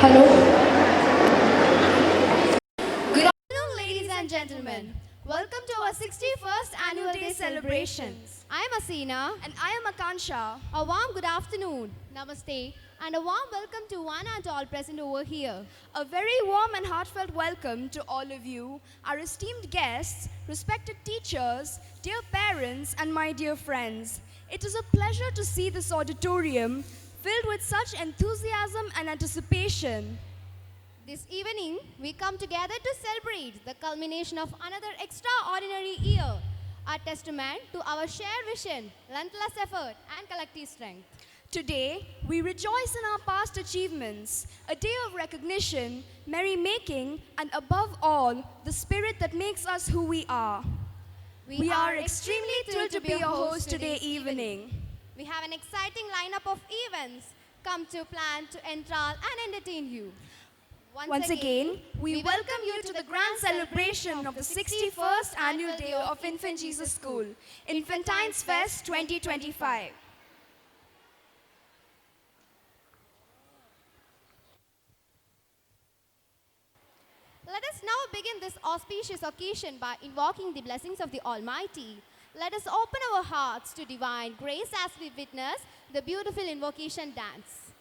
Hello. Good afternoon, ladies and gentlemen. Welcome to our 61st Annual Day celebrations. I am Asina. And I am Akansha. A warm good afternoon, namaste, and a warm welcome to one and all present over here. A very warm and heartfelt welcome to all of you, our esteemed guests, respected teachers, dear parents, and my dear friends. It is a pleasure to see this auditorium filled with such enthusiasm and anticipation. This evening, we come together to celebrate the culmination of another extraordinary year, a testament to our shared vision, relentless effort, and collective strength. Today, we rejoice in our past achievements, a day of recognition, merrymaking, and above all, the spirit that makes us who we are. We are extremely thrilled to be your host today evening. We have an exciting lineup of events come to plan to enthrall and entertain you. Once again, we welcome you to the grand celebration of the 61st Annual Day of Infant Jesus School, Infantines Fest 2025. Let us now begin this auspicious occasion by invoking the blessings of the Almighty. Let us open our hearts to divine grace as we witness the beautiful invocation dance.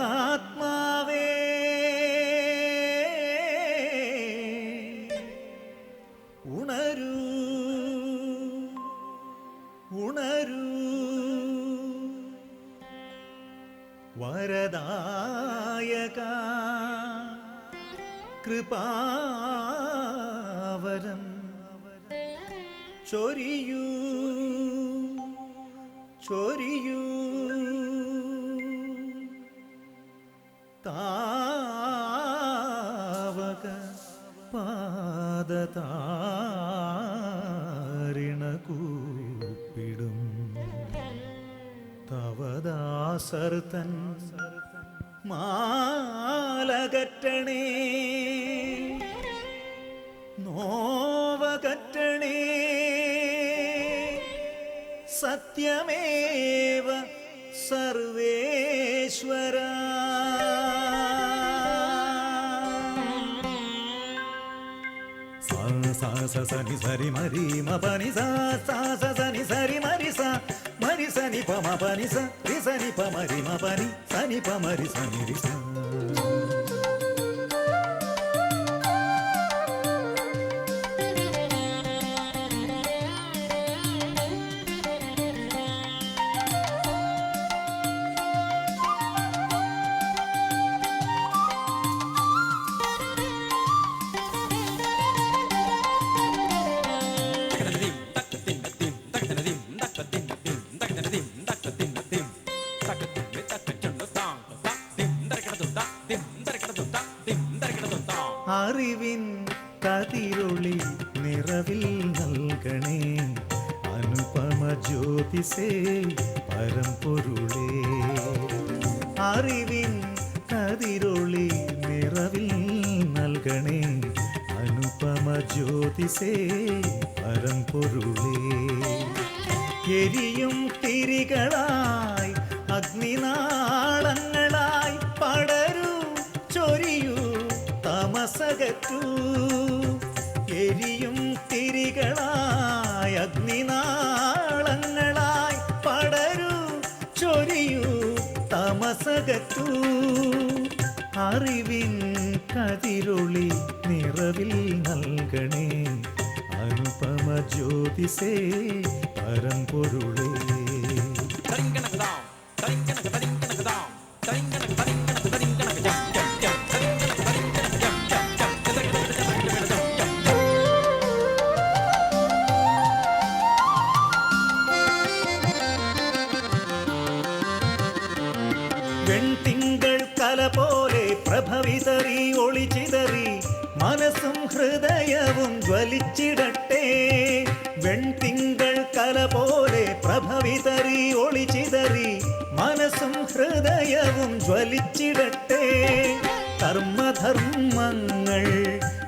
പ്രപഞ്ചാത്മാവേ ഉണരൂ ഉണരൂ വരദായക കൃപാവരം ചൊരിയൂ ചൊരിയൂ താവക പാദതാരിണകൂപ്പിടും തവദാസർത്തൻ മാലകറ്റണേ നോവകറ്റണേ സത്യമേവ സർവേശ്വര sa sa sa ni sa ri ma ri ma pa ni sa sa sa sa ni sa ri ma ri sa ni pa ma pa ni sa ni pa ma ri ma pa ni sa ni pa ma ri sa ni ri sa. അറിവിൻ കതിരൊളി നിറവിൽ നൽകണേ അനുപമ ജ്യോതിസേ പരമ്പൊരുളേ അറിവിൻ കതിരൊളി നിറവിൽ നൽകണേ അനുപമ ജ്യോതിസേ പരമ്പൊരുളേ എരിയും തിരികളായി അഗ്നിനാളങ്ങളായി പടരൂ ചൊരിയൂ തമസകറ്റൂ എരിയും തിരികളായി അഗ്നിനാളങ്ങളായി പടരൂ ചൊരിയൂ തമസകറ്റൂ അറിവിൻ കതിരൊളി നിറവിൽ നൽകണേ അനുപമ ജ്യോതിസേ പരമ്പൊരുളേ. ജ്വലിച്ചിടട്ടെ. വെൺതിങ്കൾ കല പോലെ പ്രഭവിതറി ഒളിച്ചിതറി മനസ്സും ഹൃദയവും ജ്വലിച്ചിടട്ടെ. കർമ്മധർമ്മങ്ങൾ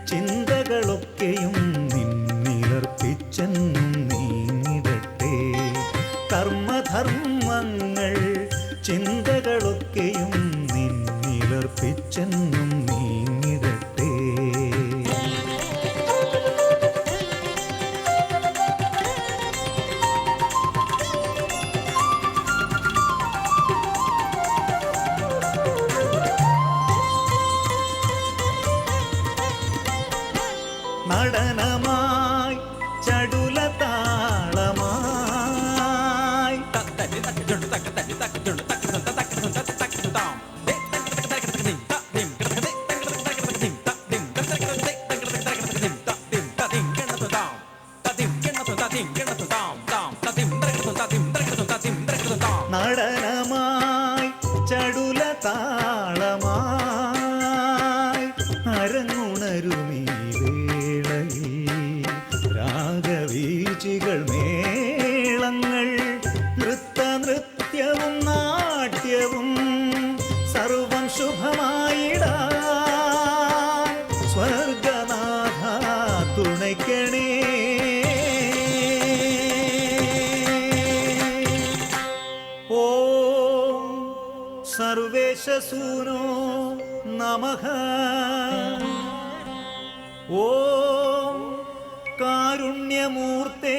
ചിന്തകളൊക്കെയും നിന്നിലർപ്പിച്ചെന്നും നീങ്ങിടട്ടെ. കർമ്മധർമ്മങ്ങൾ ചിന്തകളൊക്കെയും നിന്നിലർപ്പിച്ചെന്നും നീങ്ങിടട്ടെ. നടനമായി ചടുലതാളമായി നടനമായി ചടുലതാളമായി അരങ്ങുണരുമീ വേളയിൽ രാഗവീഴ്ചകൾ മേളങ്ങൾ നൃത്തവും നാട്യവും സർവം ശുഭമായിടാൻ സ്വർഗനാഥ തുണയ്ക്കണേ. ഓം സർവേശസൂനോ നമഃ. ഓം കാരുണ്യമൂർത്തേ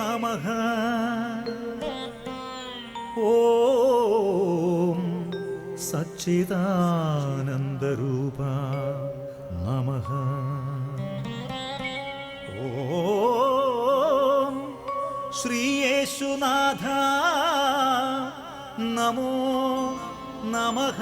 നമഃ. ഓം സച്ചിദാനന്ദരൂപ നമഃ. ഓം ശ്രീയേശുനാഥ നമോ നമഃ.